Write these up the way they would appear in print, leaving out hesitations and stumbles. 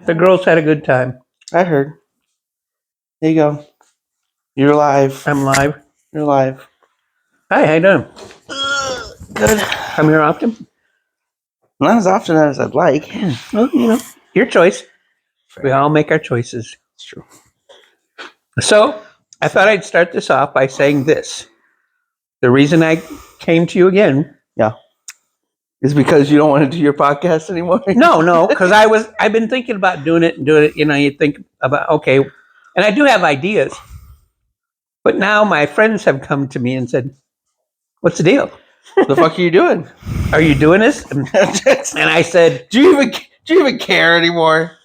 The girls had a good time. I heard. There you go. You're live. I'm live. You're live. Hi, how you doing? Good. Come here often? Not as often as I'd like. Well, your choice. We all make our choices. It's true. So, I thought I'd start this off by saying this. The reason I came to you again. Yeah. Is because you don't want to do your podcast anymore? No, because I've been thinking about doing it. You think about, okay, and I do have ideas. But now my friends have come to me and said, what's the deal? The fuck are you doing? Are you doing this? And I said, do you even care anymore?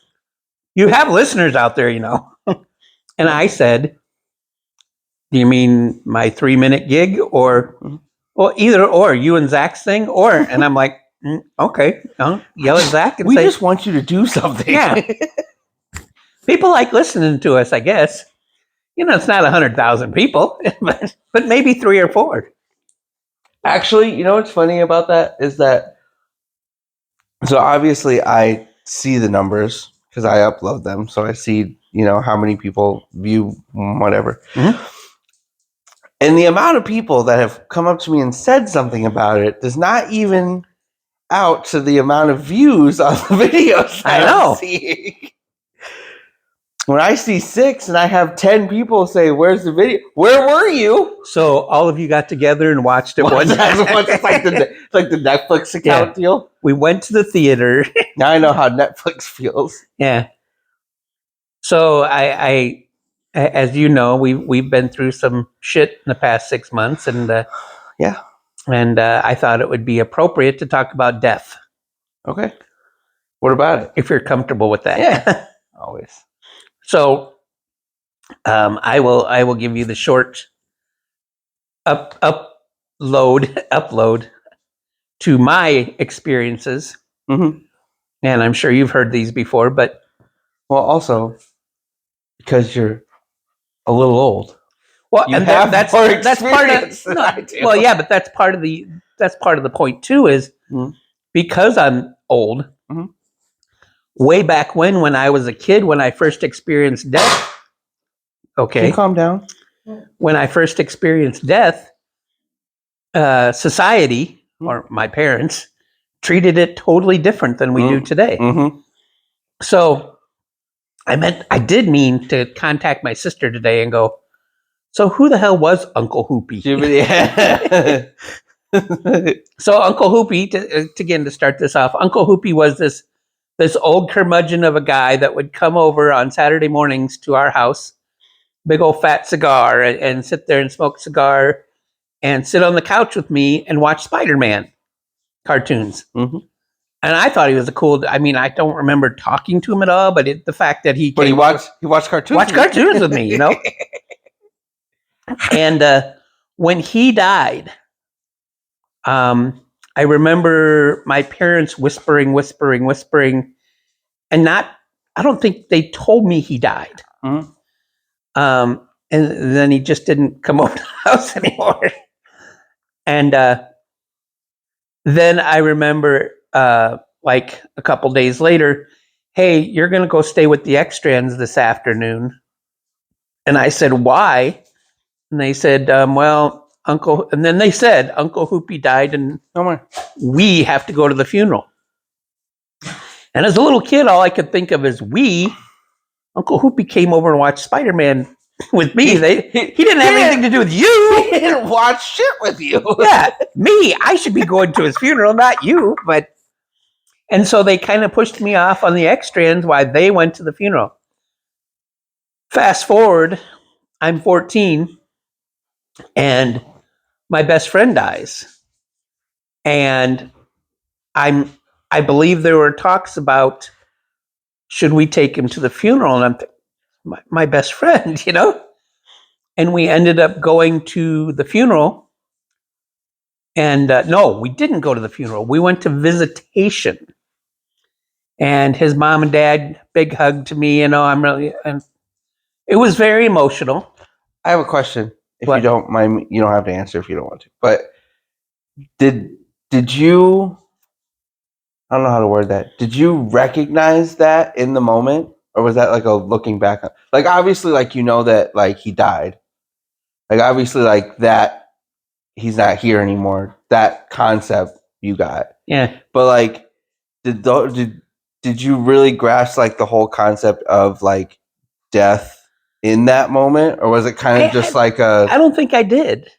You have listeners out there, And I said, do you mean my 3-minute gig or, well, either or, you and Zach's thing, or, and I'm like, okay, I'll yell at Zach and we say, just want you to do something. Yeah. People like listening to us, I guess. It's not 100,000 people, but maybe 3 or 4. Actually, you know what's funny about that is that, so obviously I see the numbers because I upload them. So I see, how many people view whatever. Mm-hmm. And the amount of people that have come up to me and said something about it does not even out to the amount of views on the videos I know. I'm seeing. When I see 6 and I have 10 people say, "Where's the video? Where were you?" So all of you got together and watched it one time. It's like the Netflix account deal. We went to the theater. Now I know how Netflix feels. Yeah. So I as you know, we've been through some shit in the past 6 months, and yeah. And I thought it would be appropriate to talk about death. Okay. What about it? If you're comfortable with that. Yeah. Always. So I will give you the short upload to my experiences. Mm-hmm. And I'm sure you've heard these before, but also because you're a little old. Well, and that's part of well, yeah, but that's part of the point too. Is because I'm old. Mm-hmm. Way back when I was a kid, when I first experienced death. Okay, can you calm down. When I first experienced death, society or my parents treated it totally different than we do today. Mm-hmm. So I did mean to contact my sister today and go, so who the hell was Uncle Hoopy? So Uncle Hoopy, to start this off, Uncle Hoopy was this old curmudgeon of a guy that would come over on Saturday mornings to our house, big old fat cigar, and sit there and smoke a cigar and sit on the couch with me and watch Spider-Man cartoons. Mm-hmm. And I thought he was I don't remember talking to him at all, but the fact that he watched cartoons. Watched cartoons with me, And when he died, I remember my parents whispering, and I don't think they told me he died. Mm-hmm. And then he just didn't come over to the house anymore. And then I remember, like a couple days later, hey, you're going to go stay with the Extrans this afternoon. And I said, why? And they said, well, and then they said, Uncle Hoopy died and we have to go to the funeral. And as a little kid, all I could think of is Uncle Hoopy came over and watched Spider-Man with me. He didn't have anything to do with you. He didn't watch shit with you. Yeah, me. I should be going to his funeral, not you. And so they kind of pushed me off on the Extrans while they went to the funeral. Fast forward, I'm 14, and my best friend dies. And I believe there were talks about, should we take him to the funeral? And I'm thinking, my best friend, And we ended up going to the funeral. And no, we didn't go to the funeral. We went to visitation. And his mom and dad, big hug to me, and it was very emotional. I have a question. If you don't mind, you don't have to answer if you don't want to. But did you I don't know how to word that. Did you recognize that in the moment, or was that like a looking back on? Like obviously, like you know that like he died. Like obviously, like that he's not here anymore. That concept you got, Yeah. but like did you really grasp like the whole concept of like death in that moment, or was it kind of just like I a don't think I did.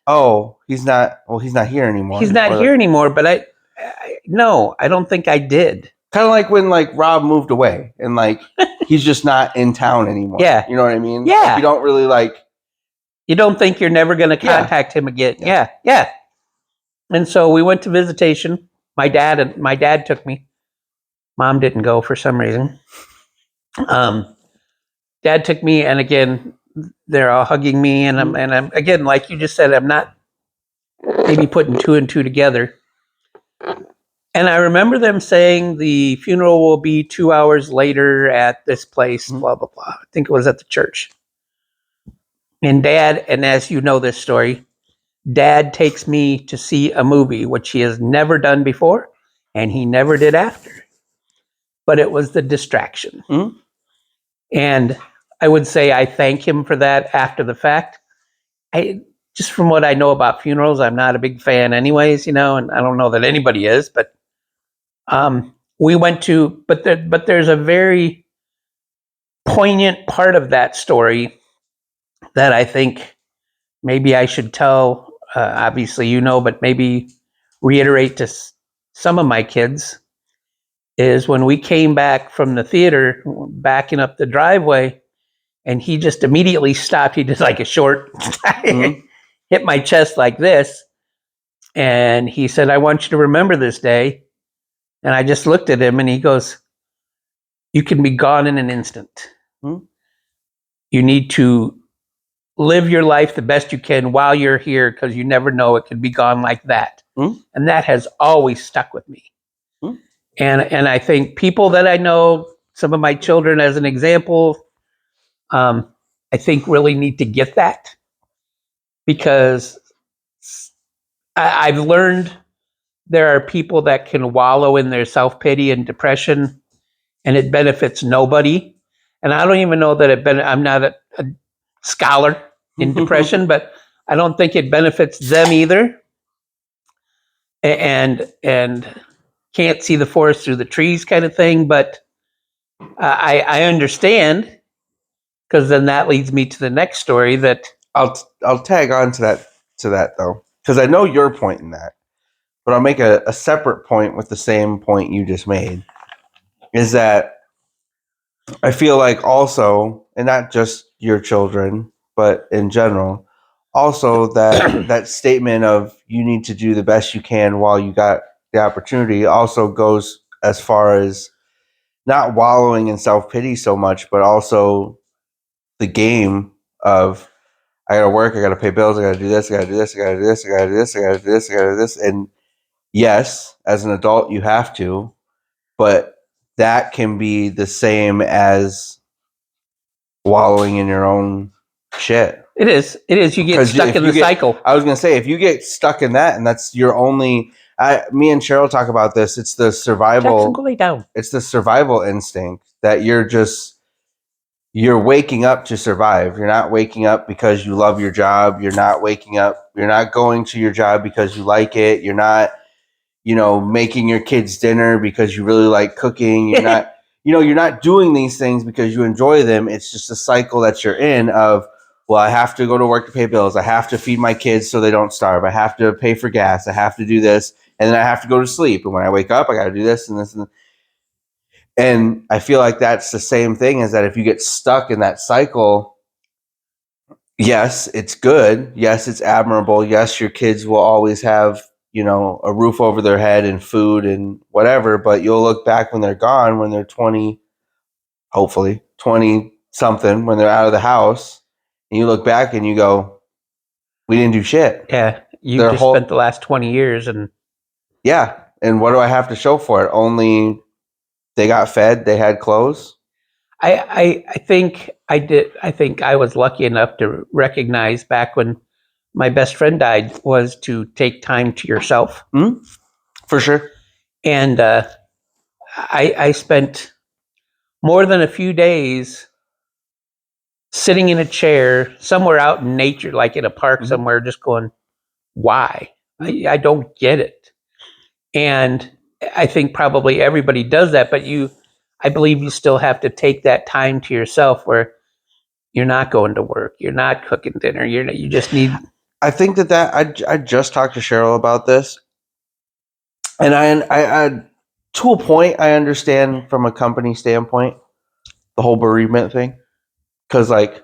he's not here anymore? He's not Or here anymore, but no, I don't think I did. kind of like when like Rob moved away and like he's just not in town anymore. Yeah. You know what I mean? Yeah. Like, you don't really like. You don't think you're never going to contact him again. Yeah. And so we went to visitation. My dad took me. Mom didn't go for some reason. Dad took me, and again, they're all hugging me, and I'm again, like you just said, I'm not maybe putting two and two together. And I remember them saying the funeral will be 2 hours later at this place, blah, blah, blah. I think it was at the church. And Dad, and as you know this story, Dad takes me to see a movie, which he has never done before, and he never did after. But it was the distraction. Mhm. And I would say I thank him for that after the fact. Just from what I know about funerals, I'm not a big fan anyways, and I don't know that anybody is, but we went to, but there's a very poignant part of that story that I think maybe I should tell. Obviously, but maybe reiterate to some of my kids is when we came back from the theater, backing up the driveway, and he just immediately stopped. He did like a short, hit my chest like this, and he said, "I want you to remember this day." And I just looked at him, and he goes, "You can be gone in an instant. You need to live your life the best you can while you're here, because you never know, it could be gone like that." And that has always stuck with me. And I think people that I know, some of my children as an example, I think really need to get that, because I've learned there are people that can wallow in their self-pity and depression, and it benefits nobody. And I don't even know that I'm not a scholar in depression, but I don't think it benefits them either. And can't see the forest through the trees kind of thing. But I understand, because then that leads me to the next story that I'll tag on to that though, because I know your point in that, but I'll make a separate point with the same point you just made. Is that I feel like also, and not just your children, but in general, also that statement of you need to do the best you can while you got the opportunity also goes as far as not wallowing in self pity so much, but also the game of I gotta work, I gotta pay bills, I gotta do this, I gotta do this, I gotta do this, I gotta do this, I gotta do this, I gotta do this. And yes, as an adult you have to, but that can be the same as wallowing in your own shit. it is. You get stuck in the cycle. I was gonna say, if you get stuck in that, and that's your only. Me and Cheryl talk about this. It's the survival. Jackson, go lay down. It's the survival instinct that you're waking up to survive. You're not waking up because you love your job. You're not waking up. You're not going to your job because you like it. You're not, making your kids dinner because you really like cooking. You're not, you're not doing these things because you enjoy them. It's just a cycle that you're in of, well, I have to go to work to pay bills. I have to feed my kids so they don't starve. I have to pay for gas. I have to do this. And then I have to go to sleep. And when I wake up, I got to do this and this and I feel like that's the same thing, is that if you get stuck in that cycle, yes, it's good. Yes, it's admirable. Yes, your kids will always have, a roof over their head and food and whatever, but you'll look back when they're gone, when they're 20, hopefully 20 something, when they're out of the house, and you look back and you go, we didn't do shit. Yeah, you just spent the last 20 years and yeah. And what do I have to show for it? Only they got fed, they had clothes. I think I did. I think I was lucky enough to recognize back when my best friend died was to take time to yourself. For sure. And I spent more than a few days sitting in a chair somewhere out in nature, like in a park somewhere, just going, why? I don't get it. And I think probably everybody does that, but I believe you still have to take that time to yourself where you're not going to work, you're not cooking dinner, you just need. I think that I just talked to Cheryl about this, and I to a point I understand from a company standpoint the whole bereavement thing, because like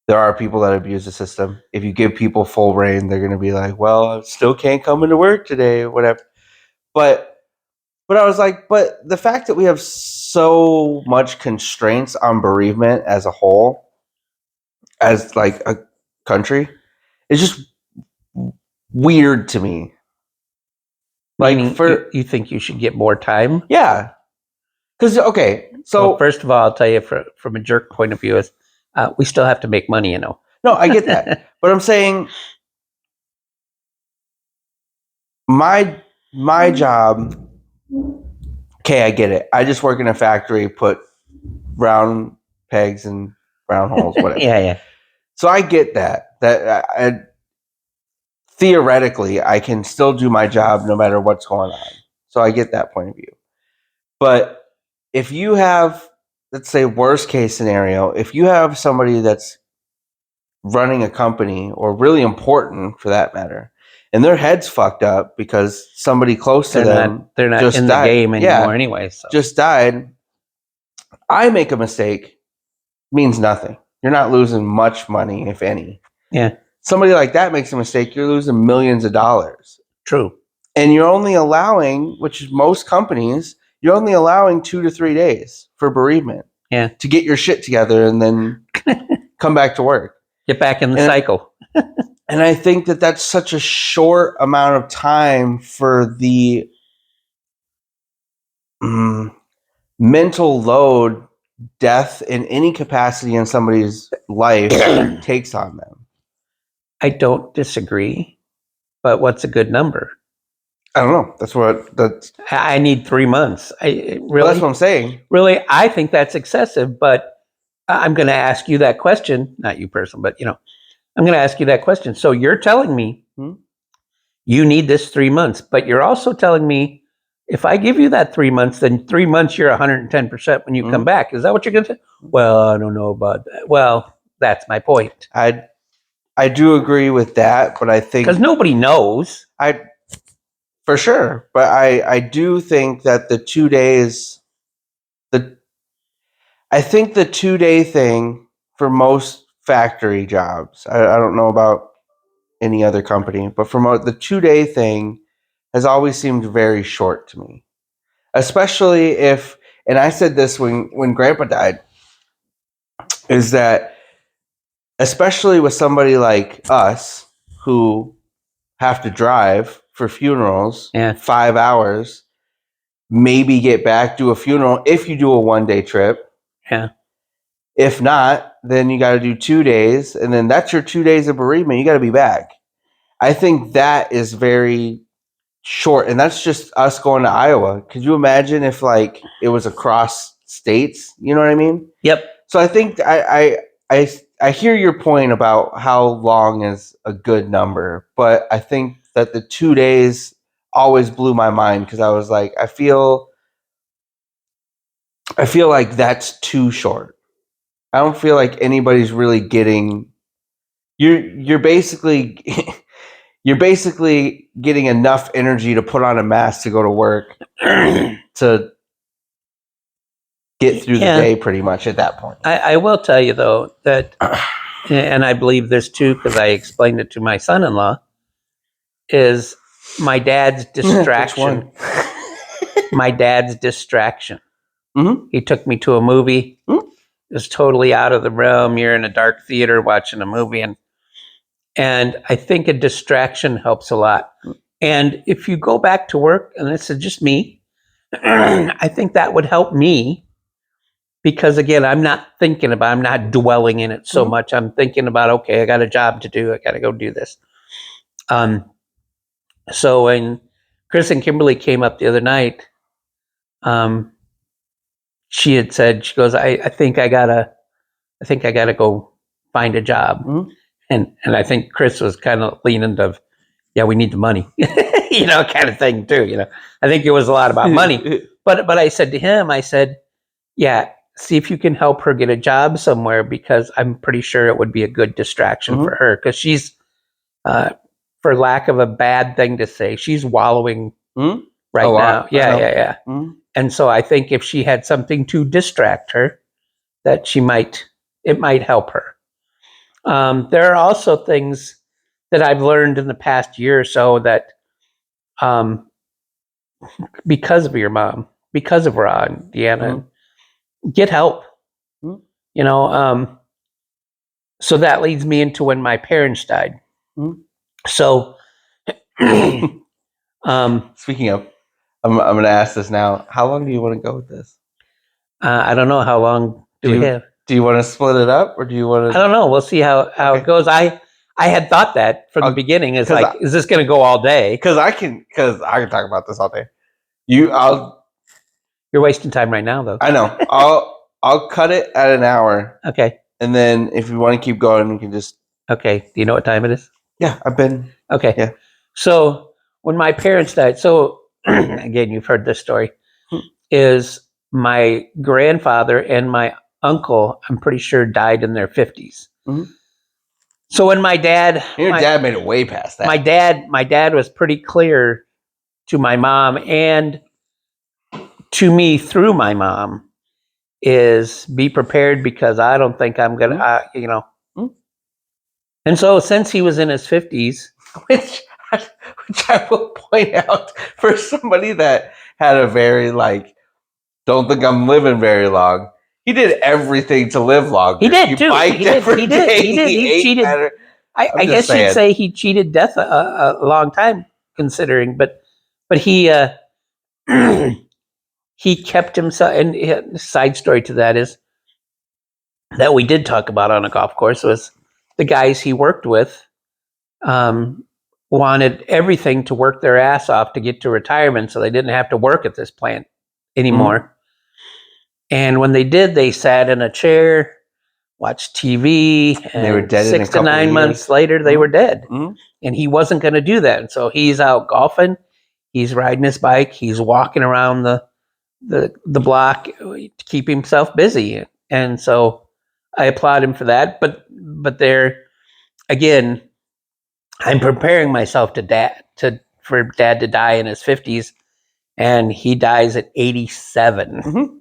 there are people that abuse the system. If you give people full reign, they're going to be like, well, I still can't come into work today or whatever. But I was like, but the fact that we have so much constraints on bereavement as a whole, as like a country, is just weird to me. Like Meaning you think you should get more time? Yeah. Because, okay, so. Well, first of all, I'll tell you from a jerk point of view is we still have to make money, you know. No, I get that. But I'm saying my job, okay, I get it. I just work in a factory, put round pegs in round holes, whatever. Yeah. So I get that. Theoretically, I can still do my job no matter what's going on. So I get that point of view. But if you have, let's say, worst case scenario, if you have somebody that's running a company, or really important for that matter, and their head's fucked up because somebody close to them they're not just in died. the game anymore anyway. So. Just died. I make a mistake, means nothing. You're not losing much money, if any. Yeah. Somebody like that makes a mistake, you're losing millions of dollars. True. And you're only allowing, which is most companies, you're only allowing 2 to 3 days for bereavement. Yeah. To get your shit together and then come back to work. Get back in the cycle. And I think that that's such a short amount of time for the mental load death in any capacity in somebody's life takes on them. I don't disagree, but what's a good number? I don't know. I need 3 months. Really, well, that's what I'm saying. Really, I think that's excessive, but I'm going to ask you that question, not you personally, but I'm going to ask you that question. So you're telling me you need this 3 months, but you're also telling me if I give you that 3 months, then 3 months you're 110% when you come back. Is that what you're going to say? Well, I don't know about that. Well, that's my point. I do agree with that, but I think because nobody knows. For sure, but I do think that the 2 days, I think the 2-day thing for most factory jobs, I don't know about any other company, but for the 2-day thing has always seemed very short to me. Especially if, and I said this when Grandpa died, is that especially with somebody like us who have to drive for funerals 5 hours, maybe get back, do a funeral if you do a 1-day trip. Yeah. If not, then you got to do 2 days, and then that's your 2 days of bereavement. You got to be back. I think that is very short, and that's just us going to Iowa. Could you imagine if like it was across states? You know what I mean? Yep. So I think I hear your point about how long is a good number, but I think that the 2 days always blew my mind because I was like, I feel like that's too short. I don't feel like anybody's really getting. You're basically getting enough energy to put on a mask to go to work to get through the day pretty much at that point. I will tell you though that, and I believe this too because I explained it to my son-in-law, is my dad's distraction. My dad's distraction. Mm-hmm. He took me to a movie. Mm-hmm. It was totally out of the realm. You're in a dark theater watching a movie, and I think a distraction helps a lot. And if you go back to work, and this is just me, I think that would help me because again, I'm not dwelling in it so much. I'm thinking about, okay, I got a job to do. I got to go do this. So when Chris and Kimberly came up the other night, she had said, she goes, I think I gotta go find a job. Mhm. And I think Chris was kind of leaning to, yeah, we need the money, kind of thing too. I think it was a lot about money. But I said to him, I said, yeah, see if you can help her get a job somewhere, because I'm pretty sure it would be a good distraction for her, because she's, for lack of a bad thing to say, she's wallowing right now. Yeah. And so I think if she had something to distract her, that it might help her. There are also things that I've learned in the past year or so that, because of your mom, because of Ron, Deanna, get help. Mhm. So that leads me into when my parents died. Mhm. So, Speaking of, I'm going to ask this now. How long do you want to go with this? I don't know how long do we have. Do you want to split it up, or do you want I to? don't know. We'll see how Okay. it goes. I had thought that from the beginning. Is like, is this going to go all day? Because I can talk about this all day. You're wasting time right now, though. I know. I'll cut it at an hour. Okay. And then if you want to keep going, we can just. Okay. Do you know what time it is? Yeah, I've been. Okay. Yeah. So when my parents died, so again, you've heard this story, is my grandfather and my uncle, I'm pretty sure, died in their 50s. Mhm. So when my dad, Your dad made it way past that. My dad was pretty clear to my mom and to me through my mom, is be prepared, because I don't think I'm gonna, And so since he was in his 50s, which I will point out, for somebody that had a very don't think I'm living very long. He did everything to live longer. He did too. Biked every day. He ate cheated. better. I guess you'd say he cheated death a long time, considering, but he he kept himself. And the side story to that is that we did talk about on a golf course was the guys he worked with, wanted everything to work their ass off to get to retirement, so they didn't have to work at this plant anymore. Mm-hmm. And when they did, they sat in a chair, watched TV, and they were dead 6 to 9 months later, they were dead. Mm-hmm. And he wasn't going to do that. And so he's out golfing, he's riding his bike, he's walking around the block to keep himself busy. And so I applaud him for that. But there again, I'm preparing myself for dad to die in his 50s, and he dies at 87. Mm-hmm.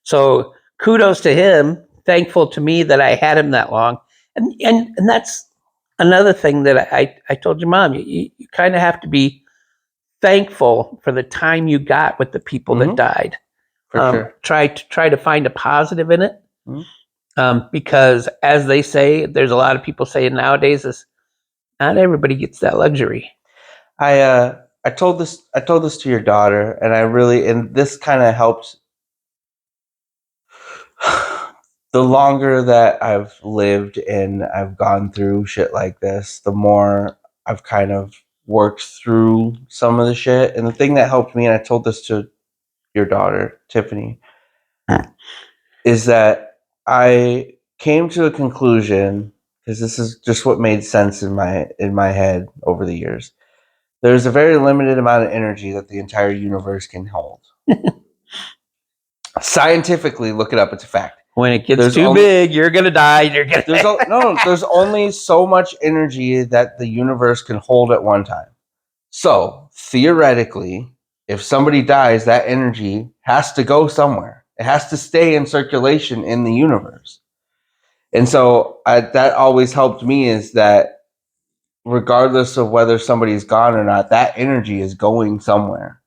So kudos to him. Thankful to me that I had him that long. And that's another thing that I told your mom. You kind of have to be thankful for the time you got with the people that died. For sure. Try to find a positive in it. Because as they say, there's a lot of people saying nowadays is not everybody gets that luxury. I told this to your daughter, and this kind of helps. The longer that I've lived and I've gone through shit like this, the more I've kind of worked through some of the shit. And the thing that helped me, and I told this to your daughter, Tiffany, is that I came to a conclusion, because this is just what made sense in my head over the years. There's a very limited amount of energy that the entire universe can hold. Scientifically, look it up. It's a fact. When it gets too big, you're gonna die. There's only so much energy that the universe can hold at one time. So theoretically, if somebody dies, that energy has to go somewhere. It has to stay in circulation in the universe. And so that always helped me, is that regardless of whether somebody's gone or not, that energy is going somewhere.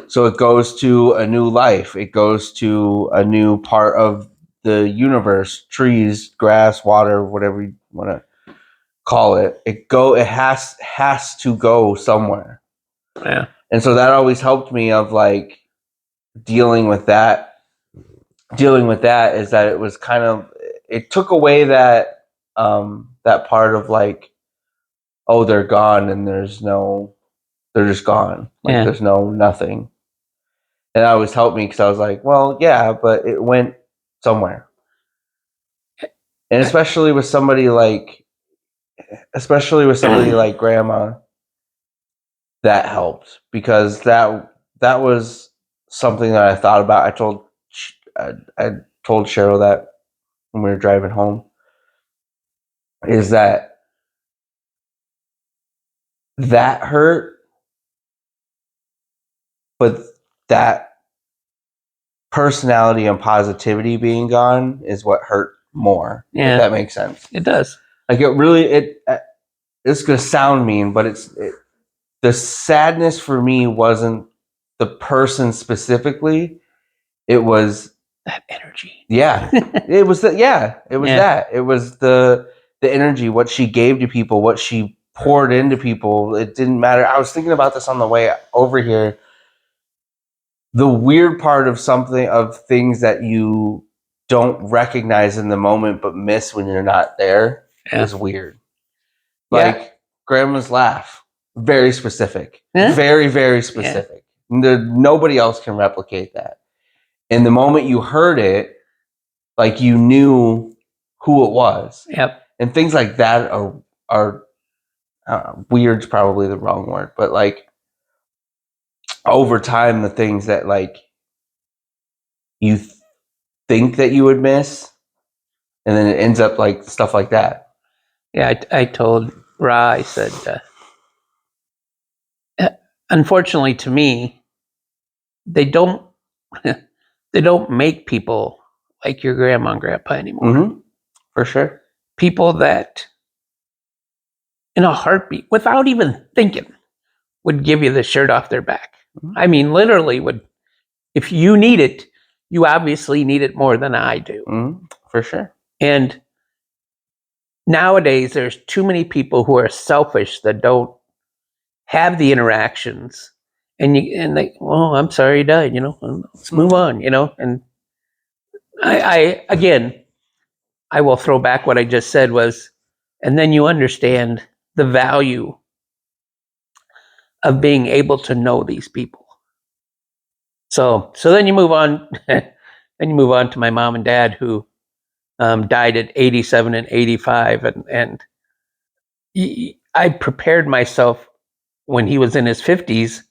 So it goes to a new life. It goes to a new part of the universe, trees, grass, water, whatever you want to call it. It has to go somewhere. Yeah. And so that always helped me of dealing with that is that it was kind of, it took away that that part of oh, they're gone and they're just gone. There's no nothing. And that always helped me because I was like, well, yeah, but it went somewhere. And especially with somebody like grandma, that helped because that was something that I thought about. I told Cheryl that when we were driving home, is that hurt, but that personality and positivity being gone is what hurt more. Yeah. If that makes sense. It does. Like it really, it's gonna sound mean, but the sadness for me wasn't the person specifically. It was that energy. Yeah, it was that. Yeah, it was that. It was the energy, what she gave to people, what she poured into people. It didn't matter. I was thinking about this on the way over here. The weird part of things that you don't recognize in the moment but miss when you're not there is weird. Like grandma's laugh, very specific, very, very specific. Nobody else can replicate that. And the moment you heard it, like you knew who it was. Yep. And things like that are weird's probably the wrong word, but like over time, the things that like you think that you would miss, and then it ends up like stuff like that. Yeah, I told Ra, I said, unfortunately to me, they don't make people like your grandma and grandpa anymore. Mm-hmm. For sure. People that in a heartbeat, without even thinking, would give you the shirt off their back. Mm-hmm. I mean, literally would. If you need it, you obviously need it more than I do. Mm-hmm. For sure. And nowadays, there's too many people who are selfish that don't have the interactions. And they, well, I'm sorry you died, let's move on, And I again, I will throw back what I just said was, and then you understand the value of being able to know these people. So then you move on. Then you move on to my mom and dad, who died at 87 and 85, and I prepared myself when he was in his 50s,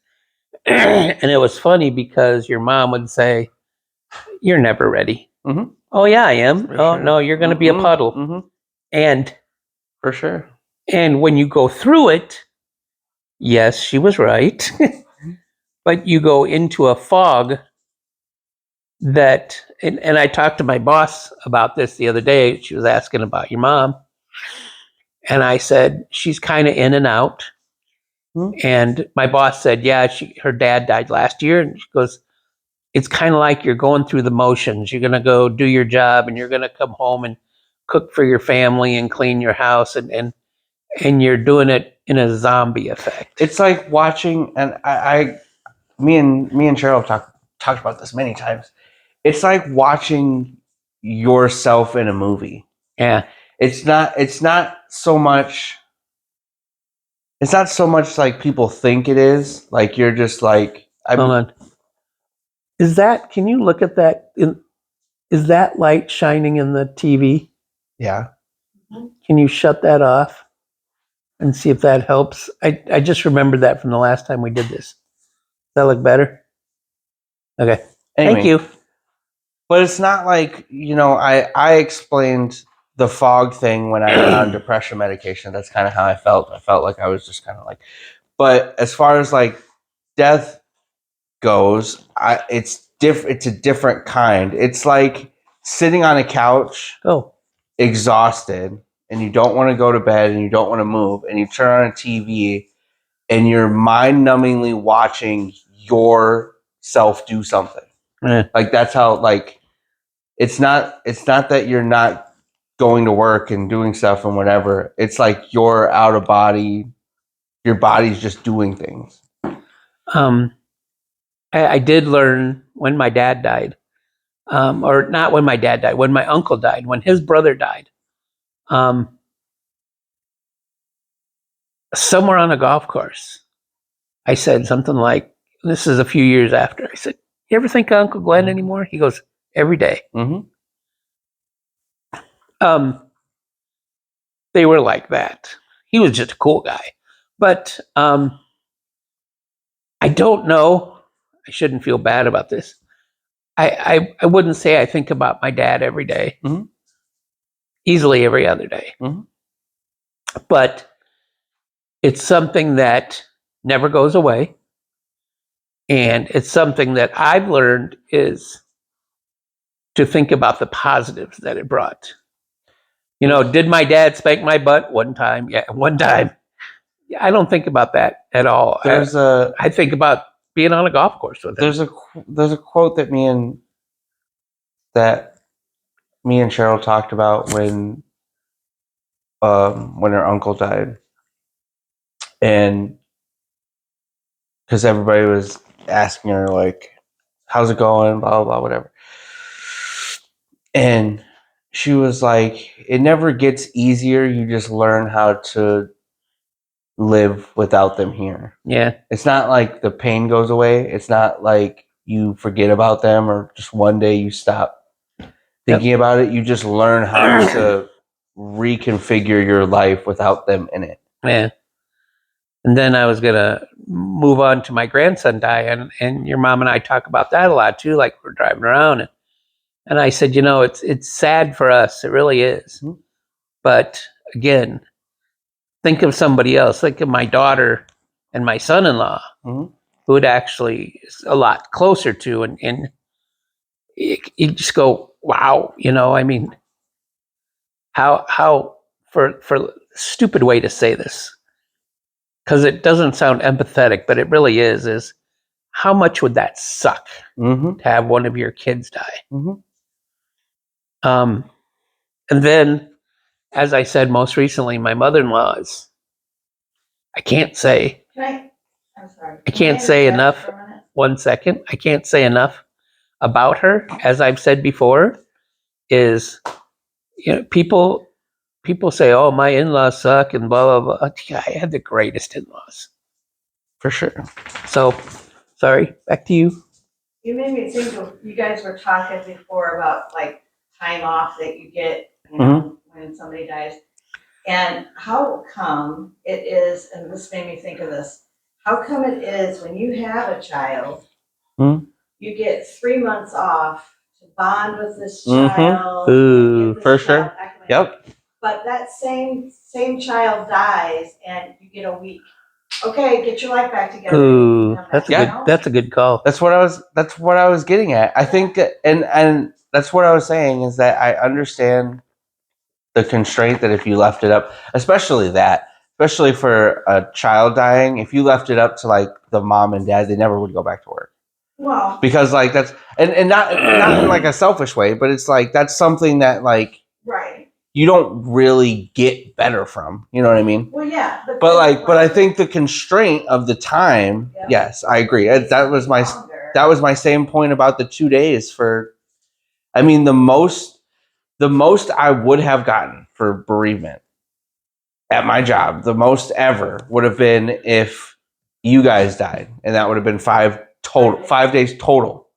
and it was funny because your mom would say, "You're never ready." Mm-hmm. Oh yeah, I am. For sure. No, you're going to be a puddle. Mm-hmm. And for sure. And when you go through it, yes, she was right. But you go into a fog that, and I talked to my boss about this the other day. She was asking about your mom. And I said, she's kind of in and out. Mm-hmm. And my boss said, yeah, her dad died last year. And she goes, it's kind of like you're going through the motions. You're going to go do your job and you're going to come home and cook for your family and clean your house. And you're doing it in a zombie effect. It's like watching, and me and Cheryl have talked about this many times. It's like watching yourself in a movie. Yeah. It's not so much like people think it is. Like you're just like, hold on. Can you look at that? Is that light shining in the TV? Yeah. Can you shut that off and see if that helps? I just remembered that from the last time we did this. Does that look better? Okay. Anyway. Thank you. But it's not like, I explained the fog thing when I went on depression medication. That's kind of how I felt. I felt like I was just kind of like, but as far as like death goes, it's a different kind. It's like sitting on a couch, exhausted, and you don't want to go to bed and you don't want to move, and you turn on a TV and you're mind-numbingly watching yourself do something. Like that's how, like, it's not that you're not going to work and doing stuff and whatever. It's like you're out of body. Your body's just doing things. I did learn when my dad died, or not when my dad died, when my uncle died, when his brother died. Somewhere on a golf course, I said something like, this is a few years after, I said, you ever think of Uncle Glenn anymore? He goes, every day. Mm-hmm. They were like that. He was just a cool guy. But I don't know. I shouldn't feel bad about this. I wouldn't say I think about my dad every day. Mm-hmm. Easily every other day. Mm-hmm. But it's something that never goes away. And it's something that I've learned is to think about the positives that it brought. You know, did my dad spank my butt one time? Yeah, one time. Yeah, I don't think about that at all. I think about being on a golf course with him. There's a quote that me and Cheryl talked about when her uncle died, and because everybody was asking her like, "How's it going?" Blah blah blah, whatever, and she was like, "It never gets easier. You just learn how to live without them here." Yeah. It's not like the pain goes away. It's not like you forget about them or just one day you stop thinking about it. You just learn how to reconfigure your life without them in it. Yeah. And then I was gonna move on to my grandson dying, and your mom and I talk about that a lot too. Like we're driving around, and I said, you know, it's sad for us. It really is. Mhm. But again, think of somebody else. Think of my daughter and my son-in-law, Mhm. who it actually is a lot closer to, and you just go, wow. You know, I mean, how for stupid way to say this, because it doesn't sound empathetic, but it really is how much would that suck Mm-hmm. to have one of your kids die? Mm-hmm. And then, as I said most recently, my mother-in-law is, I can't say, I'm sorry. I can't say enough. For a minute? 1 second. I can't say enough about her. As I've said before, is, you know, people say, "Oh, my in-laws suck," and blah blah blah. Yeah, I had the greatest in-laws. For sure. So, sorry. Back to you. You made me think of, you guys were talking before about like time off that you get, you know, when somebody dies. And how come it is, and this made me think of this, how come it is when you have a child, you get 3 months off to bond with this child? Ooh, and give this for child sure. acclimation. Yep. But that same child dies and you get a week. Okay, get your life back together. Ooh, that's a Yeah. good. That's a good call. That's what I was getting at. I think, and that's what I was saying, is that I understand the constraint that if you left it up, especially for a child dying, if you left it up to like the mom and dad, they never would go back to work. Well, Because like that's and not in like a selfish way, but it's like that's something that like right. you don't really get better from. You know what I mean? Well, yeah. But I think the constraint of the time, Yeah. yes, I agree. That was my same point about the 2 days for. I mean, the most I would have gotten for bereavement at my job, the most ever would have been if you guys died, and that would have been 5 days total.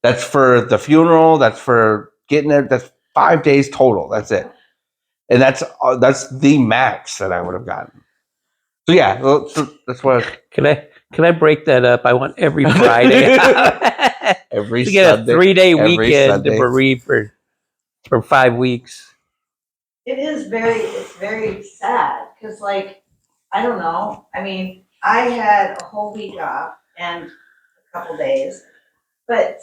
That's for the funeral. That's for getting it. That's 5 days total. That's it, and that's the max that I would have gotten. So yeah, that's what. Can I break that up? I want every Friday Every to get Sunday, a 3-day every weekend to Sunday. bereave for 5 weeks. It's very sad because, like, I don't know. I mean, I had a whole week off and a couple days, but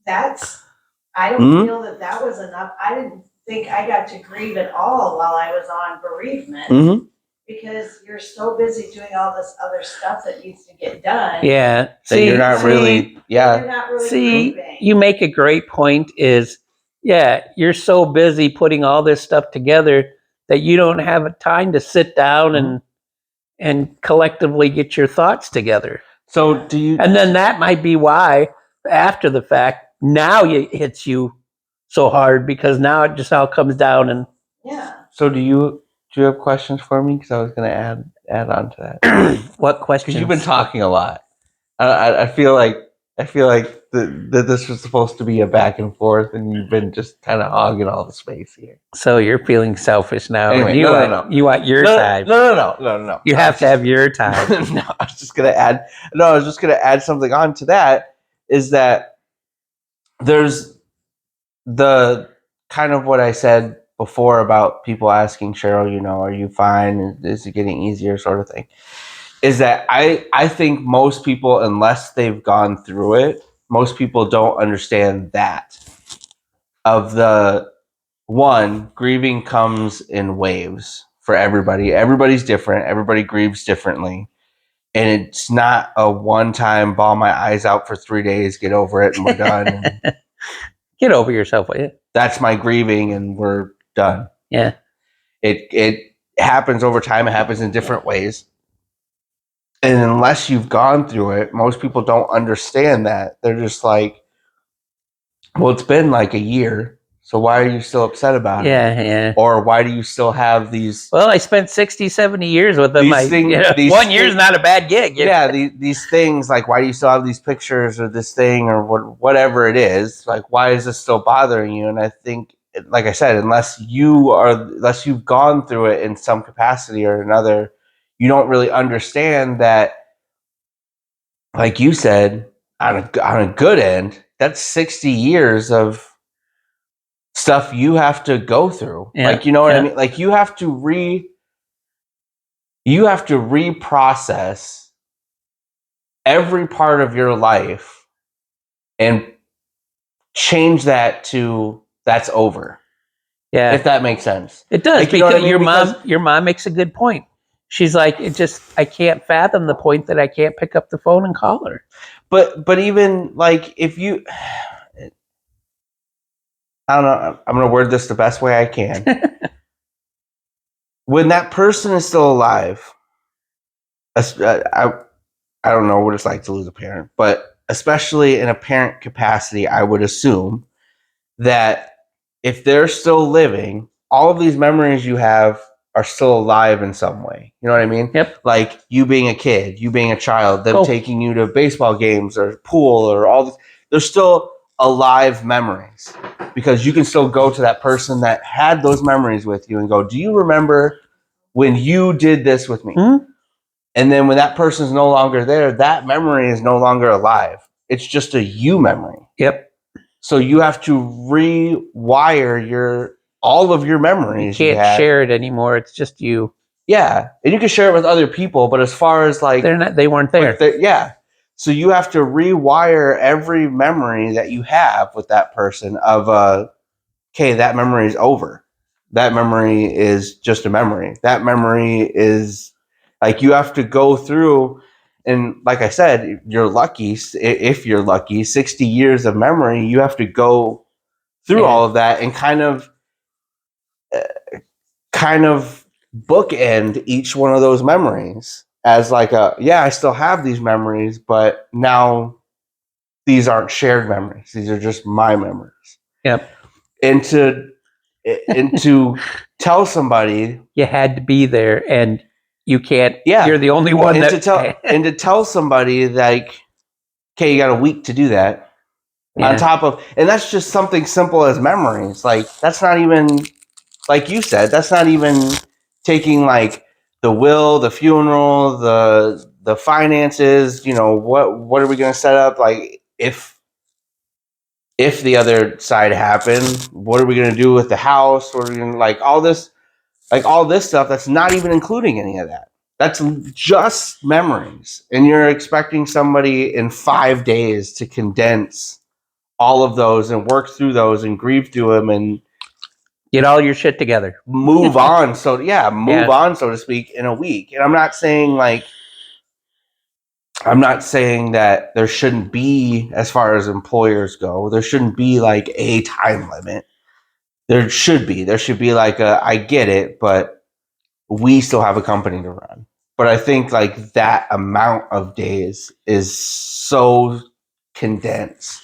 I don't feel that was enough. I didn't think I got to grieve at all while I was on bereavement because you're so busy doing all this other stuff that needs to get done. Yeah. That you're not really. Yeah. You're not really See, grieving. you make a great point. Yeah, you're so busy putting all this stuff together that you don't have time to sit down and collectively get your thoughts together. So do you? And then that might be why, after the fact, now it hits you so hard because now it just all comes down and. Yeah. So do you have questions for me? Because I was going to add on to that. What questions? Because you've been talking a lot. I feel like I feel like that this was supposed to be a back and forth, and you've been just kind of hogging all the space here. So you're feeling selfish now. Anyway, and no. You want your time. No. You have to have your time. No, I was just gonna add. No, I was just gonna add something on to that. Is that there's the kind of what I said before about people asking Cheryl, are you fine? Is it getting easier, sort of thing. Is that I think most people, unless they've gone through it, most people don't understand that. Of the one, grieving comes in waves for everybody. Everybody's different. Everybody grieves differently. And it's not a one-time bawl my eyes out for 3 days, get over it, and we're done. Get over yourself. That's my grieving, and we're done. Yeah. It happens over time. It happens in different ways. And unless you've gone through it, most people don't understand that. They're just like, well, it's been like a year, so why are you still upset about it? Yeah. Or why do you still have these... Well, I spent 60, 70 years with them. These things, 1 year is not a bad gig. Yeah, these things, like, why do you still have these pictures or this thing or whatever it is? Like, why is this still bothering you? And I think, like I said, unless you've gone through it in some capacity or another, you don't really understand that, like you said, on a good end, that's 60 years of stuff you have to go through. Yeah, like, you know what I mean? Like, you have to reprocess every part of your life and change that to that's over. Yeah. If that makes sense. It does, Like, you know because what I mean? your mom makes a good point. She's like, I can't fathom the point that I can't pick up the phone and call her. But even like, if you, I don't know, I'm going to word this the best way I can. When that person is still alive, I don't know what it's like to lose a parent, but especially in a parent capacity, I would assume that if they're still living, all of these memories you have are still alive in some way. You know what I mean? Yep. Like you being a kid, you being a child, them taking you to baseball games or pool or all this. They're still alive memories, because you can still go to that person that had those memories with you and go, do you remember when you did this with me? Mm-hmm. And then when that person's no longer there, that memory is no longer alive. It's just a you memory. Yep. So you have to rewire all of your memories. You can't share it anymore. It's just you. Yeah, and you can share it with other people, but as far as like they weren't there. Yeah. So you have to rewire every memory that you have with that person of okay, that memory is over. That memory is just a memory. That memory is like, you have to go through, and like I said, you're lucky if you're lucky, 60 years of memory, you have to go through all of that and kind of bookend each one of those memories as like I still have these memories, but now these aren't shared memories. These are just my memories. Yep. And to tell somebody you had to be there, and you can't. Yeah, you're the only one to tell somebody, like, okay, you got a week to do that. On top of, and that's just something simple as memories. Like, that's not even, like you said, that's not even taking like the will, the funeral, the finances. What are we going to set up? Like, if the other side happened, what are we going to do with the house? What are we going to, like, all this stuff that's not even including any of that. That's just memories. And you're expecting somebody in 5 days to condense all of those and work through those and grieve through them and get all your shit together. Move on. So on, so to speak, in a week. And I'm not saying that there shouldn't be, as far as employers go, there shouldn't be like a time limit. There should be like I get it, but we still have a company to run. But I think like that amount of days is so condensed.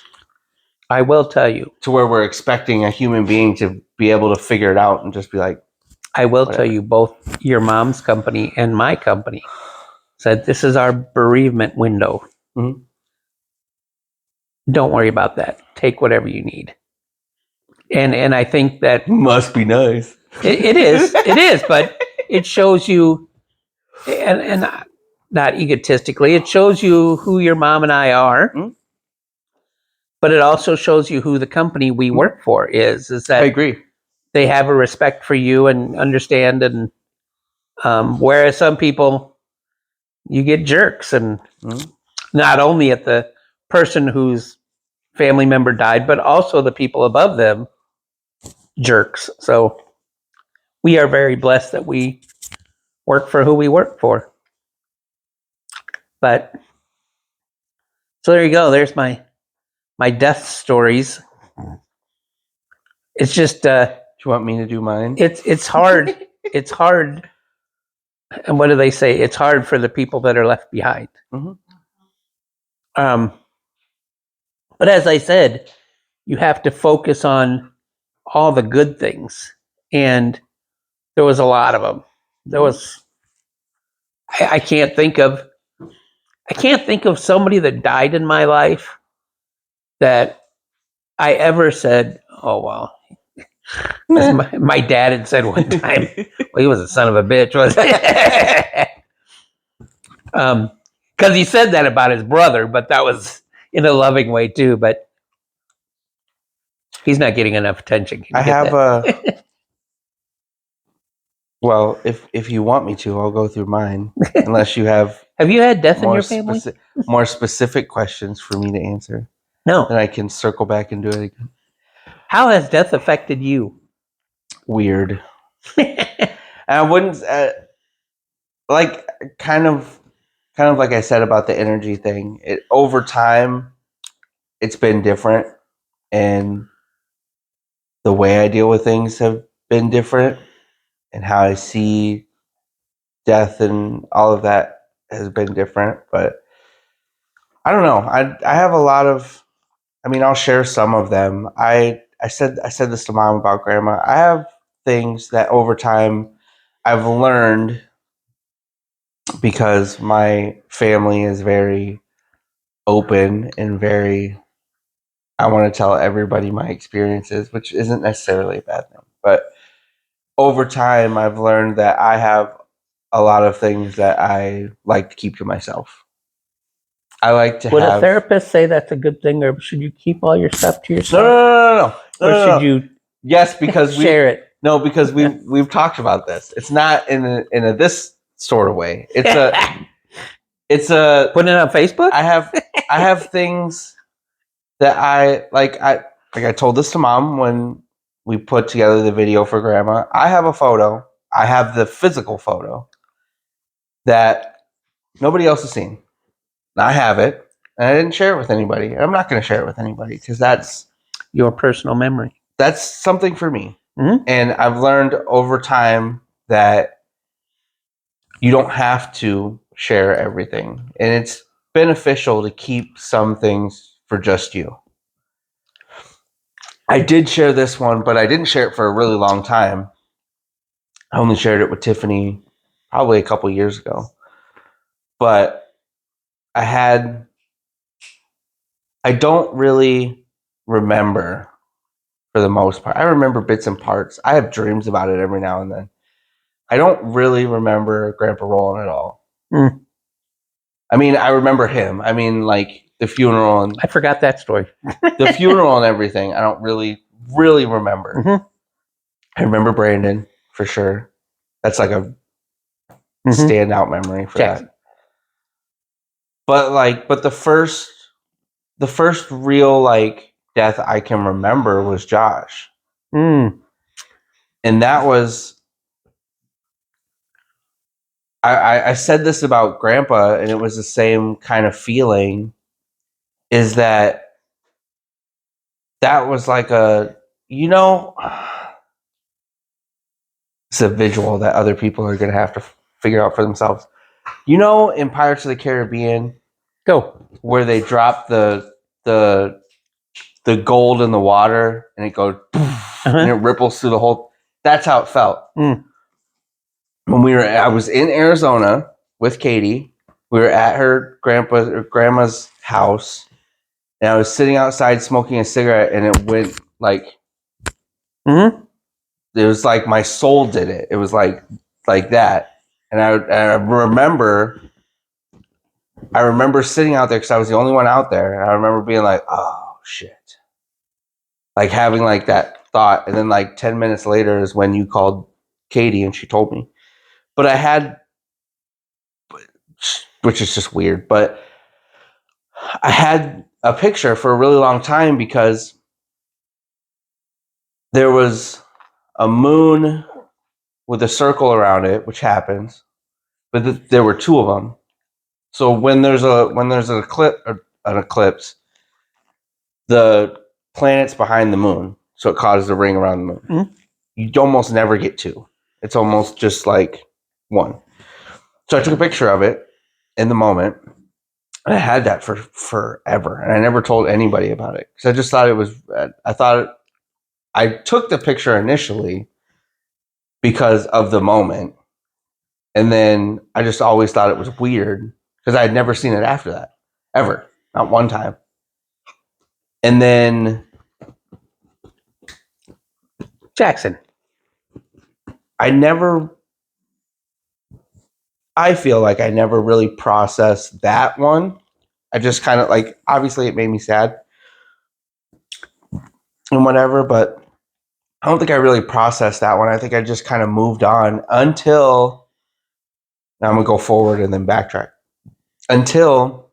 I will tell you. To where we're expecting a human being to be able to figure it out and just be like, I will tell you, both your mom's company and my company said this is our bereavement window. Mm-hmm. don't worry about that. Take whatever you need. And I think that Must be nice. it is, but it shows you, and not egotistically, it shows you who your mom and I are, but it also shows you who the company we work for is I that agree. they have a respect for you and understand, and whereas some people, you get jerks, and not only at the person whose family member died, but also the people above them, jerks. So we are very blessed that we work for who we work for. But so there you go. There's my death stories. It's just Do you want me to do mine? it's hard. It's hard. And what do they say? It's hard for the people that are left behind. But as I said, you have to focus on all the good things, and there was a lot of them. There was. I can't think of somebody that died in my life that I ever said, "Oh well." As my dad had said one time, well, he was a son of a bitch, wasn't he? Because he said that about his brother, but that was in a loving way too. But he's not getting enough attention. I have a. Well, if you want me to, I'll go through mine. Unless you have Have you had death in your family? more specific questions for me to answer, No. then I can circle back and do it again. How has death affected you? Weird. And I wouldn't like kind of like I said about the energy thing. Over time, it's been different, and the way I deal with things have been different, and how I see death and all of that has been different. But I don't know. I have a lot of. I mean, I'll share some of them. I said this to Mom about Grandma. I have things that over time I've learned because my family is very open and very. I want to tell everybody my experiences, which isn't necessarily a bad thing. But over time, I've learned that I have a lot of things that I like to keep to myself. I like to Would have. a therapist say that's a good thing, or should you keep all your stuff to No, yourself? no. Or should you Yes, because share it? No, because we've talked about this. It's not in a this sort of way. It's a Putting it on Facebook? I have things that I like. I told this to Mom when we put together the video for Grandma. I have a photo. I have the physical photo that nobody else has seen. I have it, and I didn't share it with anybody. I'm not going to share it with anybody because that's Your personal memory. that's something for me. Mm-hmm. And I've learned over time that you don't have to share everything, and it's beneficial to keep some things for just you. I did share this one, but I didn't share it for a really long time. I only shared it with Tiffany probably a couple years ago. But I don't really remember for the most part. I remember bits and parts. I have dreams about it every now and then. I don't really remember Grandpa Roland at all. Mm. I mean, I remember him. I mean, like the funeral and I forgot that story. the funeral and everything. I don't really remember. Mm-hmm. I remember Brandon for sure. That's like a standout memory for Jackson. that. But the first real like death I can remember was Josh. Mm. And that was I said this about Grandpa, and it was the same kind of feeling, is that was like a, it's a visual that other people are going to have to figure out for themselves. In Pirates of the Caribbean, where they drop the gold in the water and it goes and it ripples through the whole. That's how it felt. When I was in Arizona with Katie. We were at her grandma's house, and I was sitting outside smoking a cigarette, and it went like Mm-hmm. it was like my soul did it. It was like that, and I remember sitting out there because I was the only one out there, and I remember being like, oh shit, like having like that thought, and then like 10 minutes later is when you called Katie and she told me. But I had, which is just weird, but I had a picture for a really long time because there was a moon with a circle around it, which happens, but there were two of them. So when there's an eclipse, the planet's behind the moon, so it causes a ring around the moon. Mm-hmm. You almost never get two. It's almost just like one. So I took a picture of it in the moment. And I had that for forever, and I never told anybody about it because I just thought it was. I took the picture initially because of the moment, and then I just always thought it was weird because I had never seen it after that, ever, not one time. And then Jackson. I feel like I never really processed that one. I just kind of like, obviously it made me sad and whatever, but I don't think I really processed that one. I think I just kind of moved on until, now I'm going to go forward and then backtrack, until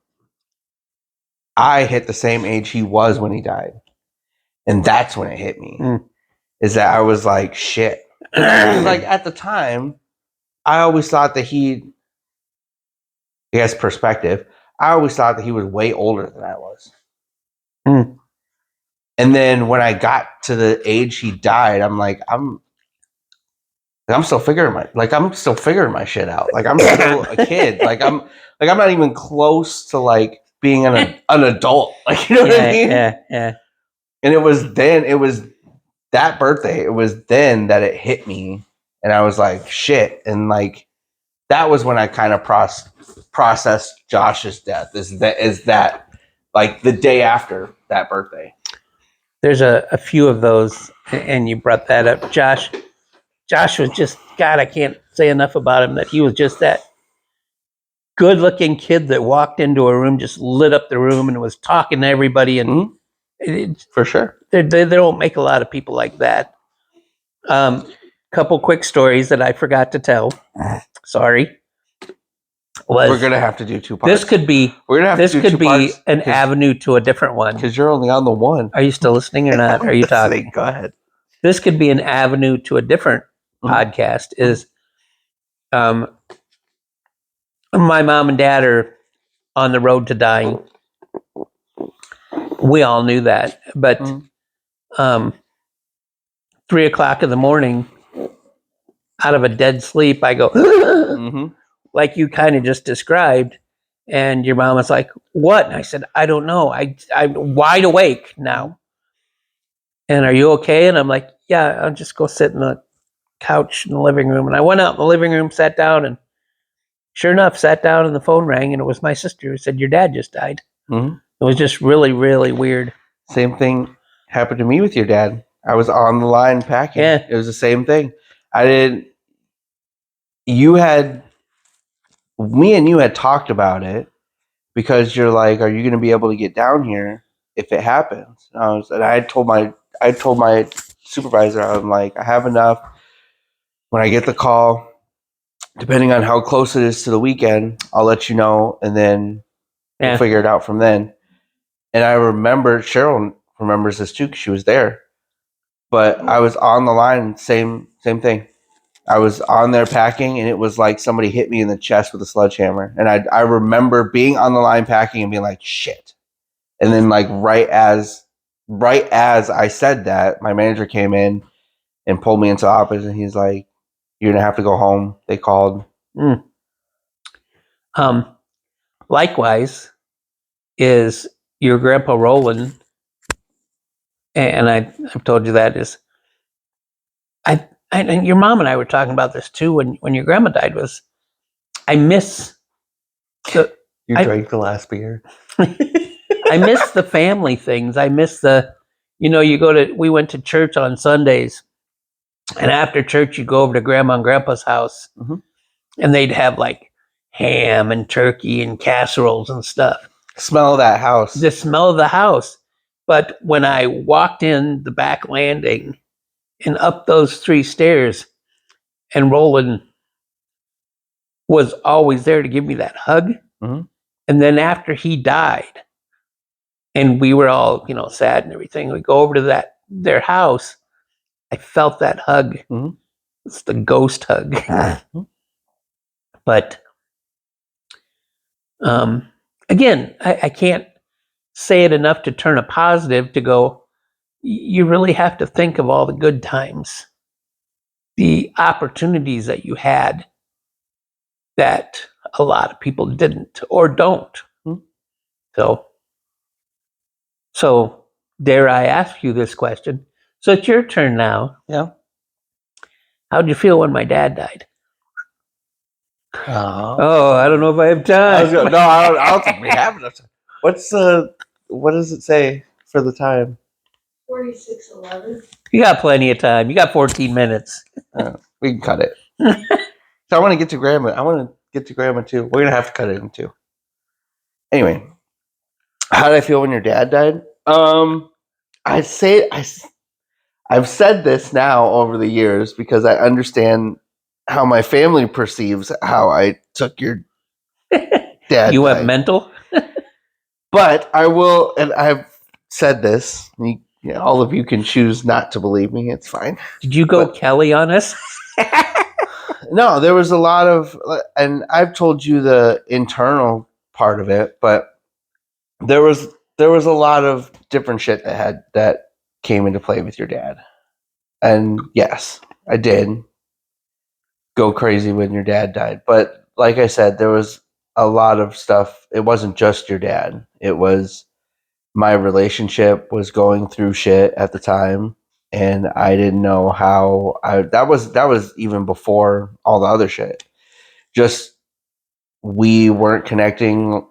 I hit the same age he was when he died. And that's when it hit me, is that I was like, shit. Like at the time, I always thought that I guess perspective, I always thought that he was way older than I was. And then when I got to the age he died, I'm like, I'm still figuring my shit out. Like I'm still a kid. I'm not even close to like being an adult. Like, you know what I mean? Yeah. And it was that birthday. It was then that it hit me, and I was like, shit. And like that was when I kind of processed Josh's death. Is that like the day after that birthday? There's a few of those, and you brought that up. Josh was just, God, I can't say enough about him, that he was just that good-looking kid that walked into a room, just lit up the room, and was talking to everybody. And for sure, they don't make a lot of people like that. Couple quick stories that I forgot to tell. Sorry. We're gonna have to do two parts. This could be an avenue to a different one. Because you're only on the one. Are you still listening or not? Are you talking? Go ahead. This could be an avenue to a different podcast. Is my mom and dad are on the road to dying. We all knew that, but 3:00 in the morning, out of a dead sleep, I go like you kind of just described, and your mom was like, "What?" And I said, "I don't know. I'm wide awake now." And are you okay? And I'm like, "Yeah, I'll just go sit in the couch in the living room." And I went out in the living room, sat down, and sure enough, sat down and the phone rang, and it was my sister who said, "Your dad just died." It was just really, really weird. Same thing happened to me with your dad. I was on the line packing. Yeah. It was the same thing. Me and you had talked about it because you're like, are you going to be able to get down here if it happens? And I told my supervisor, I'm like, I have enough. When I get the call, depending on how close it is to the weekend, I'll let you know, and then we'll figure it out from then. And I remember, Cheryl remembers this too because she was there. But I was on the line, same thing. I was on there packing, and it was like somebody hit me in the chest with a sledgehammer. And I remember being on the line packing and being like, shit. And then like right as I said that, my manager came in and pulled me into the office, and he's like, you're going to have to go home. They called. Likewise is your grandpa Roland, and I've told you that, is and your mom and I were talking about this too when your grandma died, was I miss You drank the last beer. I I miss the family things. I miss we went to church on Sundays, and after church, you go over to Grandma and Grandpa's house, Mhm. and they'd have like ham and turkey and casseroles and stuff. Smell of that house. The smell of the house. But when I walked in the back landing and up those 3 stairs, and Roland was always there to give me that hug. Mhm. And then after he died, and we were all, sad and everything, we go over to their house. I felt that hug. Mhm. It's the ghost hug. Mhm. But again, I can't say it enough to turn a positive to go, you really have to think of all the good times, the opportunities that you had that a lot of people didn't or don't. Mhm. So dare I ask you this question? So it's your turn now. Yeah. How'd you feel when my dad died? Oh. Oh, I don't know if I have time. I don't think we have enough time. What does it say for the time? 46:11. You got plenty of time. You got 14 minutes. We can cut it. So I want to get to Grandma. I want to get to Grandma too. We're gonna have to cut it in two. Anyway, how did I feel when your dad died? I've said this now over the years because I understand how my family perceives how I took your dad. You went died. mental? But I will, and I've said this. All of you can choose not to believe me. It's fine. Did you go But- Kelly on us? No, there was a lot of, and I've told you the internal part of it, but there was a lot of different shit that came into play with your dad. And yes, I did go crazy when your dad died. But like I said, there was a lot of stuff. It wasn't just your dad. It was my relationship was going through shit at the time, and I didn't know how that was even before all the other shit. Just we weren't connecting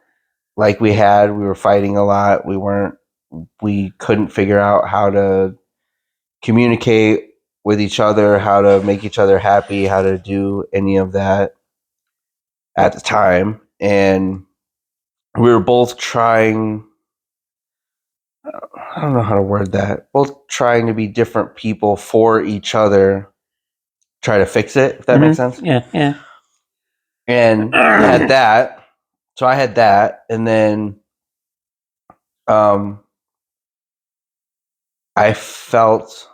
like we had. We were fighting a lot. We couldn't figure out how to communicate with each other, how to make each other happy, how to do any of that at the time. And we were both trying, I don't know how to word that, both trying to be different people for each other, try to fix it, if that makes sense. Yeah. And had that. So I had that. And then I felt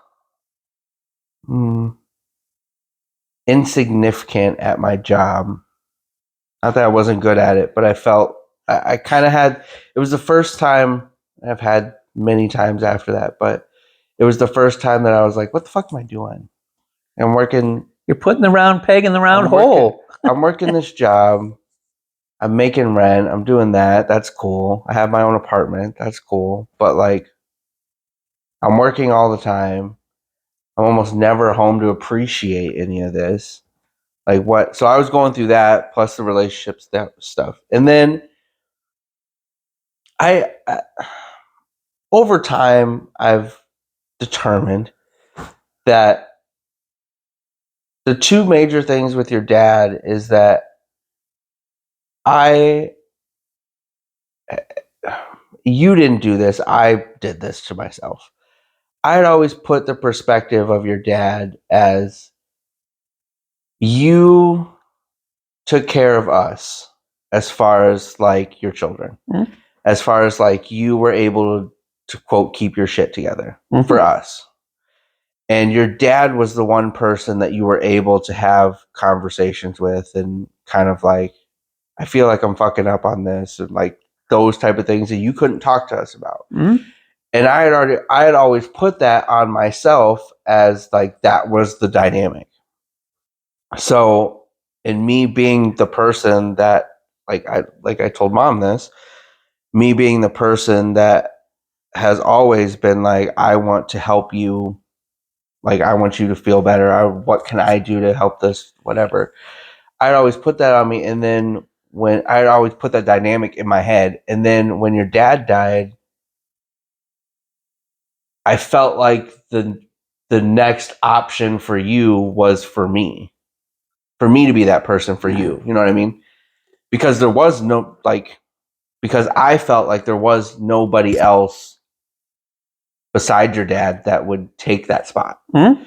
insignificant at my job. Not that I wasn't good at it, but I felt I kind of had. It was the first time. I've had many times after that, but it was the first time that I was like, "What the fuck am I doing? I'm working. You're putting the round peg in the round hole. I'm working this job. I'm making rent. I'm doing that. That's cool. I have my own apartment. That's cool. But like, I'm working all the time. I'm almost never home to appreciate any of this. Like what? So I was going through that plus the relationships stuff, and then I over time I've determined that the two major things with your dad is that you didn't do this, I did this to myself. I had always put the perspective of your dad as you took care of us as far as like your children. Mhm. As far as like you were able to quote keep your shit together for us. And your dad was the one person that you were able to have conversations with and kind of like, I feel like I'm fucking up on this, and like those type of things that you couldn't talk to us about. Mhm. And I had always put that on myself as like that was the dynamic. So in me being the person that I told mom this, me being the person that has always been like, I want to help you. Like, I want you to feel better. What can I do to help this? Whatever. I'd always put that on me. And then when I'd always put that dynamic in my head. And then when your dad died, I felt like the next option for you was for me to be that person for you. You know what I mean? Because there was no, like, because I felt like there was nobody else beside your dad that would take that spot. Hmm?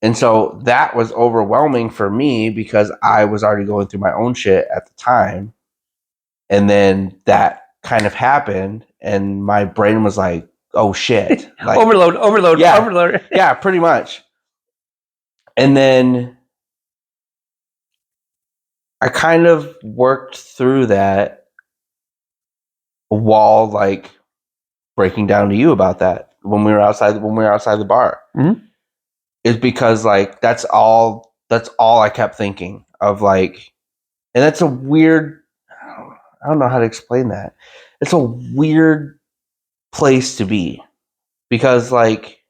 And so that was overwhelming for me because I was already going through my own shit at the time. And then that kind of happened, and my brain was like, oh shit. Like, Overload, yeah, overload. yeah, pretty much. And then I kind of worked through that while like breaking down to you about that when we were outside the bar. Mhm. Is because like that's all I kept thinking of, like, and that's a weird, I don't know how to explain that. It's a weird place to be because like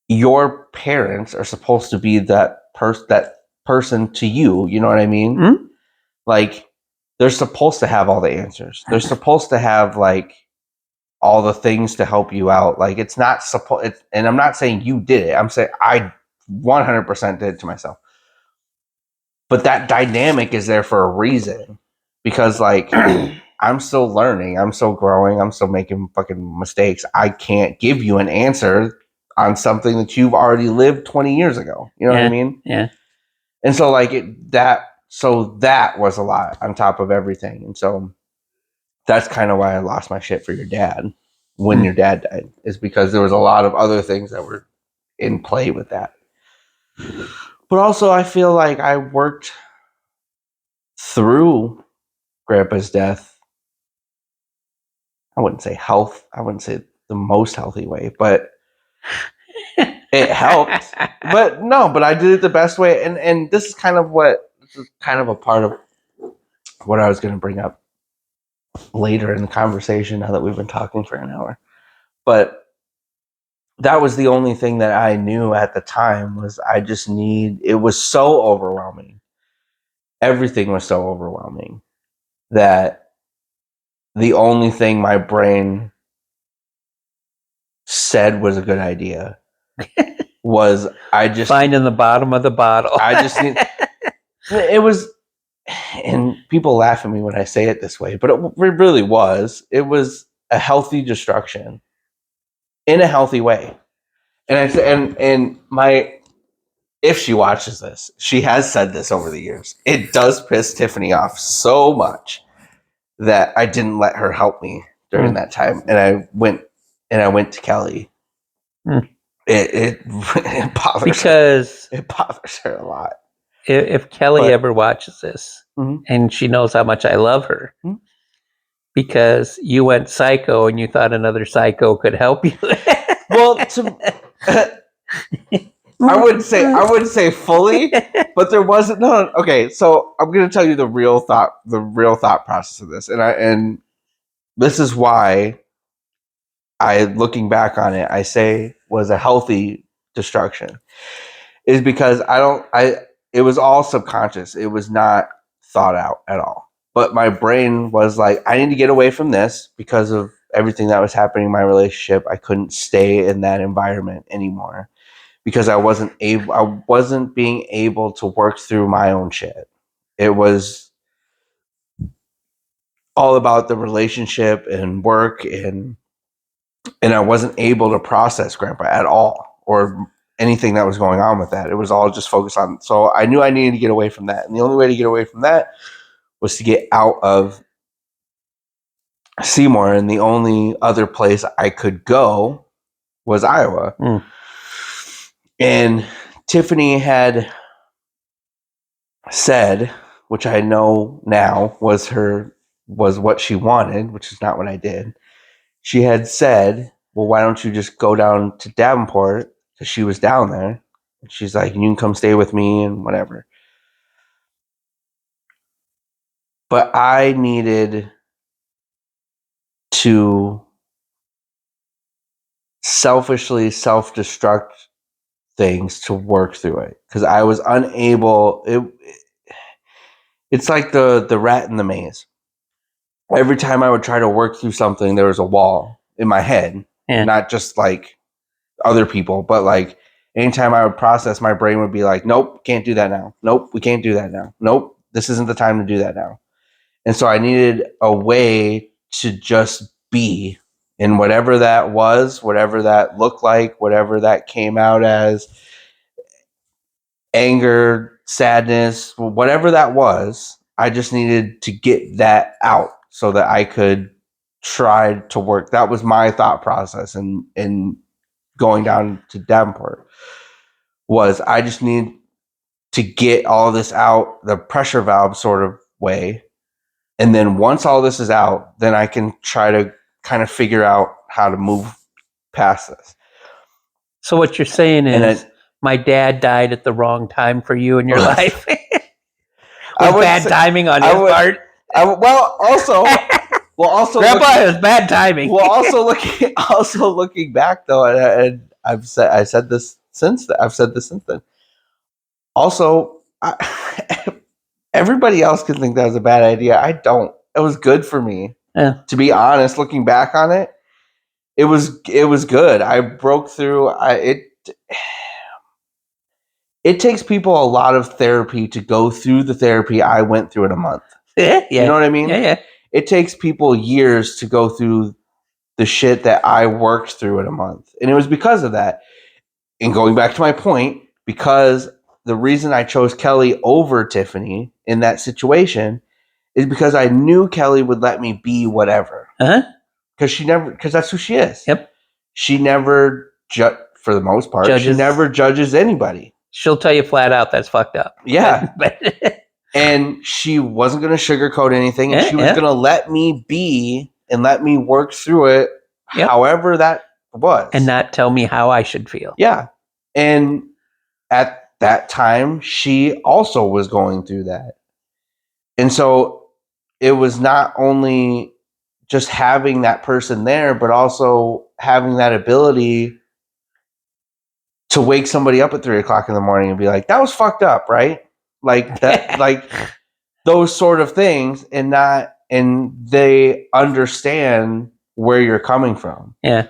your parents are supposed to be that person to you, you know what I mean? Mhm. Like they're supposed to have all the answers. They're supposed to have like all the things to help you out. Like it's not supposed, and I'm not saying you did it. I'm saying I 100% did it to myself. But that dynamic is there for a reason because like I'm still learning, I'm still growing, I'm still making fucking mistakes. I can't give you an answer on something that you've already lived 20 years ago. You know what I mean? Yeah. And so like that was a lot on top of everything. And so that's kind of why I lost my shit for your dad when your dad died, is because there was a lot of other things that were in play with that. But also I feel like I worked through Grandpa's death. I wouldn't say the most healthy way, but it helped. But I did it the best way. And this is kind of a part of what I was going to bring up later in the conversation now that we've been talking for an hour. But that was the only thing that I knew at the time was it was so overwhelming. Everything was so overwhelming that the only thing my brain said was a good idea was Finding the bottom of the bottle. I just need it was, and people laugh at me when I say it this way, but it really was. It was a healthy destruction in a healthy way. And I said, and my, if she watches this, she has said this over the years. It does piss Tiffany off so much that I didn't let her help me during that time, and I went to Kelly. It bothers Because her. It bothers her a lot. if Kelly ever watches this, Mhm. and she knows how much I love her, Mhm. because you went psycho and you thought another psycho could help you. Well, I wouldn't say fully, but there wasn't. No, okay. So I'm going to tell you the real thought process of this, and this is why looking back on it, I say was a healthy destruction, is because it was all subconscious. It was not thought out at all. But my brain was like, I need to get away from this because of everything that was happening in my relationship. I couldn't stay in that environment anymore because I wasn't being able to work through my own shit. It was all about the relationship and work, and I wasn't able to process Grandpa at all or anything that was going on with that. It was all just focused on. So I knew I needed to get away from that, and the only way to get away from that was to get out of Seymour, and the only other place I could go was Iowa. And Tiffany had said, which I know now was what she wanted, which is not what I did. She had said, well, why don't you just go down to Davenport, because she was down there. And she's like, you can come stay with me and whatever. But I needed to selfishly self-destruct things to work through it, because I was unable. It's like the rat in the maze. Every time I would try to work through something, there was a wall. in my head, Yeah. not just like other people, but like anytime I would process, my brain would be like, nope, can't do that now. Nope, we can't do that now. Nope, this isn't the time to do that now. And so I needed a way to just be in whatever that was, whatever that looked like, whatever that came out as, anger, sadness, whatever that was. I just needed to get that out so that I could try to work. That was my thought process in going down to Davenport, was I just need to get all this out the pressure valve sort of way. And then once all this is out, then I can try to kind of figure out how to move past this. So what you're saying And is, my dad died at the wrong time for you in your life. I Was would bad say- timing on I his would- part. well, also Grandpa, it was bad timing. well, also looking back though, and I've said this since then. Also, everybody else could think that was a bad idea. I don't. It was good for me. Yeah. To be honest, looking back on it, it was good. I broke through. It takes people a lot of therapy to go through the therapy I went through in a month. Yeah. You know what I mean? Yeah. It takes people years to go through the shit that I worked through in a month. And it was because of that. And going back to my point, because the reason I chose Kelly over Tiffany in that situation is because I knew Kelly would let me be whatever. Uh-huh. Because that's who she is. Yep. She never, for the most part, she Judges. never judges anybody. She'll tell you flat out that's fucked up. Yeah. But And she wasn't going to sugarcoat anything. And Yeah, she was yeah. going to let me be and let me work through it, Yep. however that was. and not tell me how I should feel. Yeah. And at that time, she also was going through that. And so it was not only just having that person there, but also having that ability to wake somebody up at 3:00 in the morning and be like, that was fucked up, right? Like that, like those sort of things, and they understand where you're coming from. Yeah.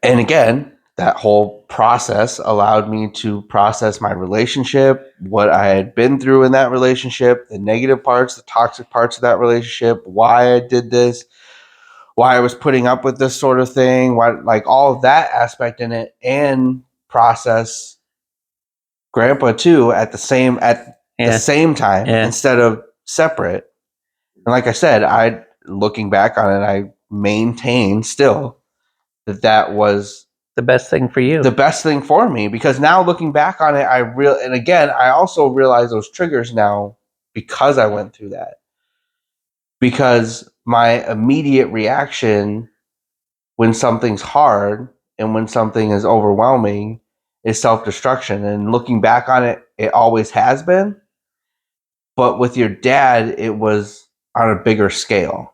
And again, that whole process allowed me to process my relationship, what I had been through in that relationship, the negative parts, the toxic parts of that relationship, why I did this, why I was putting up with this sort of thing, why, like all of that aspect in it, and process Grandpa too at the same time Yeah. instead of separate. And like I said, looking back on it, I maintain still that was The best thing for you. the best thing for me, because now looking back on it, I also realize those triggers now because I went through that. Because my immediate reaction when something's hard and when something is overwhelming is self-destruction. And looking back on it, it always has been. But with your dad, it was on a bigger scale.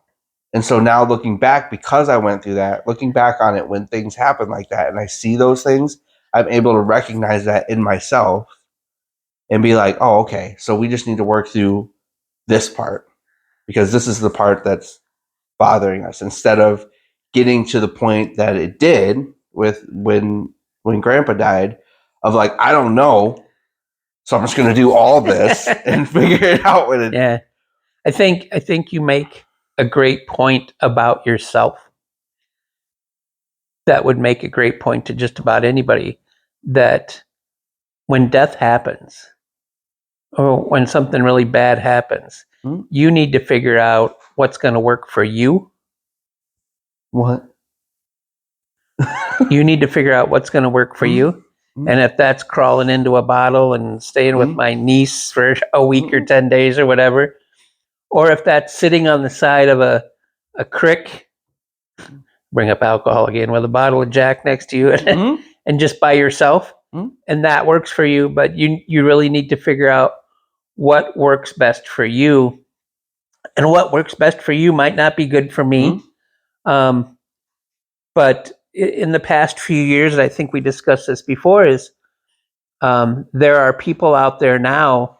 And so now looking back, because I went through that, looking back on it when things happen like that and I see those things, I'm able to recognize that in myself and be like, oh, okay, so we just need to work through this part because this is the part that's bothering us, instead of getting to the point that it did with when Grandpa died of like, I don't know, so I'm just going to do all this and figure it out with it. Yeah. I think you make a great point about yourself. That would make a great point to just about anybody, that when death happens or when something really bad happens, Mhm. you need to figure out what's going to work for you. What? You need to figure out what's going to work for Mhm. you. Mhm. And if that's crawling into a bottle and staying with Mhm. my niece for a week or Mhm. 10 days or whatever, or if that's sitting on the side of a creek, bring up alcohol again, with a bottle of Jack next to you Mhm. and just by yourself, Mhm. and that works for you, but you really need to figure out what works best for you. And what works best for you might not be good for me. But in the past few years, and I think we discussed this before, is there are people out there now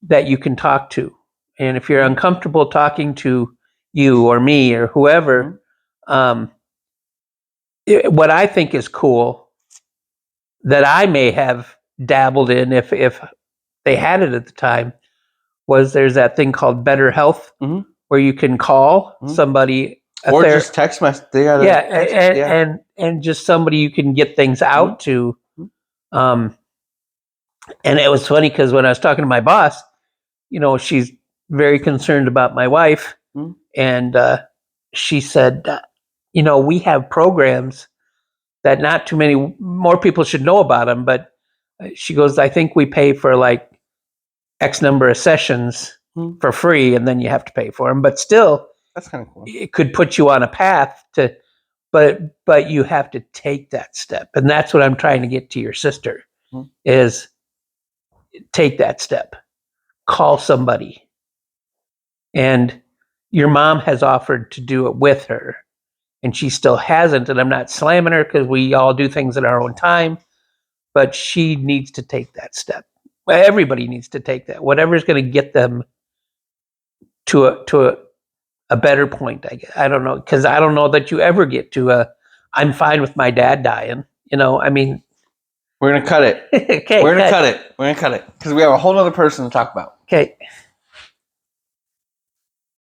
that you can talk to. And if you're uncomfortable talking to you or me or whoever, What I think is cool that I may have dabbled in if they had it at the time was there's that thing called Better Health Mhm. where you can call Mhm. somebody Or just text message. They got yeah, and just somebody you can get things out to. And it was funny because when I was talking to my boss, she's very concerned about my wife, Mhm. and she said, we have programs that not too many more people should know about them, but she goes, I think we pay for like X number of sessions for free, and then you have to pay for them. But still, that's kind of cool. It could put you on a path to, but you have to take that step, and that's what I'm trying to get to your sister is take that step, call somebody, and your mom has offered to do it with her, and she still hasn't. And I'm not slamming her because we all do things at our own time, but she needs to take that step. Everybody needs to take that. Whatever's going to get them to a better point. I don't know, because I don't know that you ever get to a. I'm fine with my dad dying. I mean, we're gonna cut it. Okay, We're gonna cut it. We're gonna cut it because we have a whole other person to talk about. Okay.